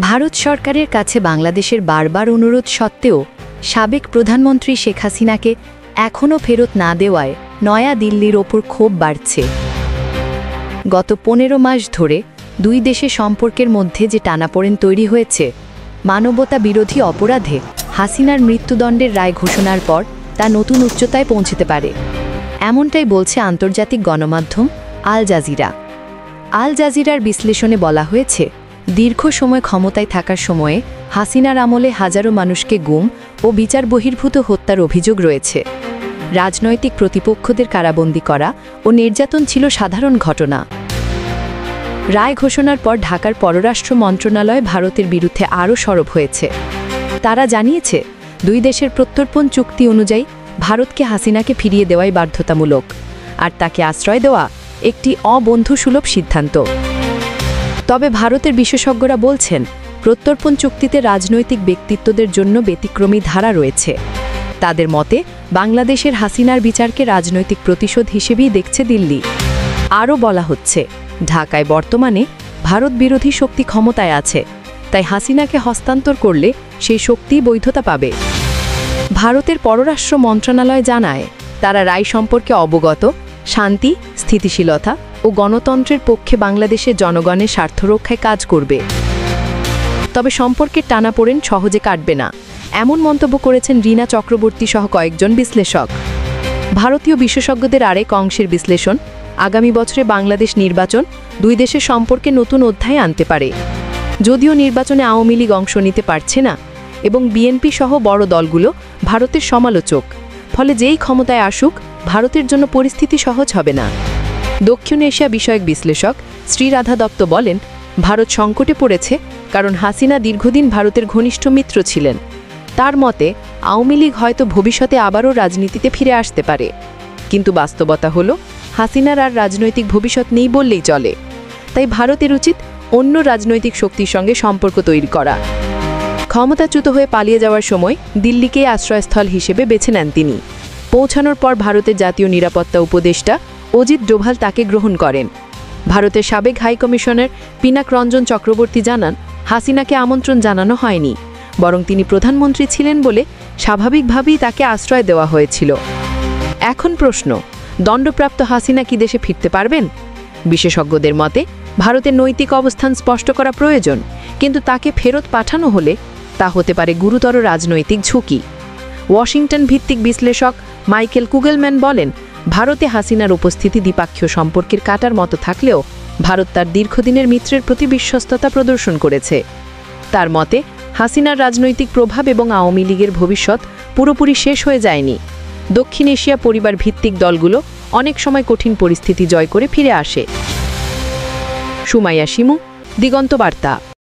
ভারত সরকারের কাছে বাংলাদেশের বারবার অনুরোধ সত্ত্বেও সাবেক প্রধানমন্ত্রী শেখ হাসিনাকে এখনও ফেরত না দেওয়ায় নয়া দিল্লির ওপর ক্ষোভ বাড়ছে। গত 15 মাস ধরে দুই দেশের সম্পর্কের মধ্যে যে টানাপোড়েন তৈরি হয়েছে, মানবতা বিরোধী অপরাধে হাসিনার মৃত্যুদণ্ডের রায় ঘোষণার পর তা নতুন উচ্চতায় পৌঁছতে পারে, এমনটাই বলছে আন্তর্জাতিক গণমাধ্যম আল জাজিরা। আল জাজিরার বিশ্লেষণে বলা হয়েছে, দীর্ঘ সময় ক্ষমতায় থাকার সময়ে হাসিনার আমলে হাজারো মানুষকে গুম ও বিচার বহির্ভূত হত্যার অভিযোগ রয়েছে। রাজনৈতিক প্রতিপক্ষদের কারাবন্দী করা ও নির্যাতন ছিল সাধারণ ঘটনা। রায় ঘোষণার পর ঢাকার পররাষ্ট্র মন্ত্রণালয় ভারতের বিরুদ্ধে আরও সরব হয়েছে। তারা জানিয়েছে, দুই দেশের প্রত্যর্পণ চুক্তি অনুযায়ী ভারতকে হাসিনাকে ফিরিয়ে দেওয়াই বাধ্যতামূলক, আর তাকে আশ্রয় দেওয়া একটি অবন্ধুসুলভ সিদ্ধান্ত। তবে ভারতের বিশেষজ্ঞরা বলছেন, প্রত্যর্পণ চুক্তিতে রাজনৈতিক ব্যক্তিত্বদের জন্য ব্যতিক্রমী ধারা রয়েছে। তাদের মতে, বাংলাদেশের হাসিনার বিচারকে রাজনৈতিক প্রতিশোধ হিসেবেই দেখছে দিল্লি। আরও বলা হচ্ছে, ঢাকায় বর্তমানে ভারত বিরোধী শক্তি ক্ষমতায় আছে, তাই হাসিনাকে হস্তান্তর করলে সেই শক্তিই বৈধতা পাবে। ভারতের পররাষ্ট্র মন্ত্রণালয় জানায়, তারা রায় সম্পর্কে অবগত, শান্তি, স্থিতিশীলতা ও গণতন্ত্রের পক্ষে বাংলাদেশের জনগণের স্বার্থ রক্ষায় কাজ করবে। তবে সম্পর্কের টানাপোড়েন সহজে কাটবে না, এমন মন্তব্য করেছেন রীনা চক্রবর্তী সহ কয়েকজন বিশ্লেষক। ভারতীয় বিশেষজ্ঞদের আরেক অংশের বিশ্লেষণ, আগামী বছরে বাংলাদেশ নির্বাচন দুই দেশের সম্পর্কে নতুন অধ্যায় আনতে পারে। যদিও নির্বাচনে আওয়ামী লীগ অংশ নিতে পারছে না এবং বিএনপি সহ বড় দলগুলো ভারতের সমালোচক, ফলে যেই ক্ষমতায় আসুক ভারতের জন্য পরিস্থিতি সহজ হবে না। দক্ষিণ এশিয়া বিষয়ক বিশ্লেষক শ্রীরাধা দত্ত বলেন, ভারত সংকটে পড়েছে কারণ হাসিনা দীর্ঘদিন ভারতের ঘনিষ্ঠ মিত্র ছিলেন। তার মতে, আওয়ামী লীগ হয়তো ভবিষ্যতে আবারও রাজনীতিতে ফিরে আসতে পারে, কিন্তু বাস্তবতা হলো হাসিনার আর রাজনৈতিক ভবিষ্যৎ নেই বললেই চলে। তাই ভারতের উচিত অন্য রাজনৈতিক শক্তির সঙ্গে সম্পর্ক তৈরি করা। ক্ষমতাচ্যুত হয়ে পালিয়ে যাওয়ার সময় দিল্লিকে আশ্রয়স্থল হিসেবে বেছে নেন তিনি। পৌঁছানোর পর ভারতের জাতীয় নিরাপত্তা উপদেষ্টা অজিত ডোভাল তাকে গ্রহণ করেন। ভারতের সাবেক হাইকমিশনার পিনাক রঞ্জন চক্রবর্তী জানান, হাসিনাকে আমন্ত্রণ জানানো হয়নি, বরং তিনি প্রধানমন্ত্রী ছিলেন বলে স্বাভাবিকভাবেই তাকে আশ্রয় দেওয়া হয়েছিল। এখন প্রশ্ন, দণ্ডপ্রাপ্ত হাসিনা কি দেশে ফিরতে পারবেন? বিশেষজ্ঞদের মতে, ভারতের নৈতিক অবস্থান স্পষ্ট করা প্রয়োজন, কিন্তু তাকে ফেরত পাঠানো হলে তা হতে পারে গুরুতর রাজনৈতিক ঝুঁকি। ওয়াশিংটন ভিত্তিক বিশ্লেষক মাইকেল কুগেলম্যান বলেন, ভারতে হাসিনার উপস্থিতি দ্বিপাক্ষীয় সম্পর্কের কাটার মতো থাকলেও ভারত তার দীর্ঘদিনের মিত্রের প্রতি বিশ্বস্ততা প্রদর্শন করেছে। তার মতে, হাসিনার রাজনৈতিক প্রভাব এবং আওয়ামী লীগের ভবিষ্যৎ পুরোপুরি শেষ হয়ে যায়নি। দক্ষিণ এশিয়া পরিবার ভিত্তিক দলগুলো অনেক সময় কঠিন পরিস্থিতি জয় করে ফিরে আসে। সুমাইয়া শিমু, দিগন্ত বার্তা।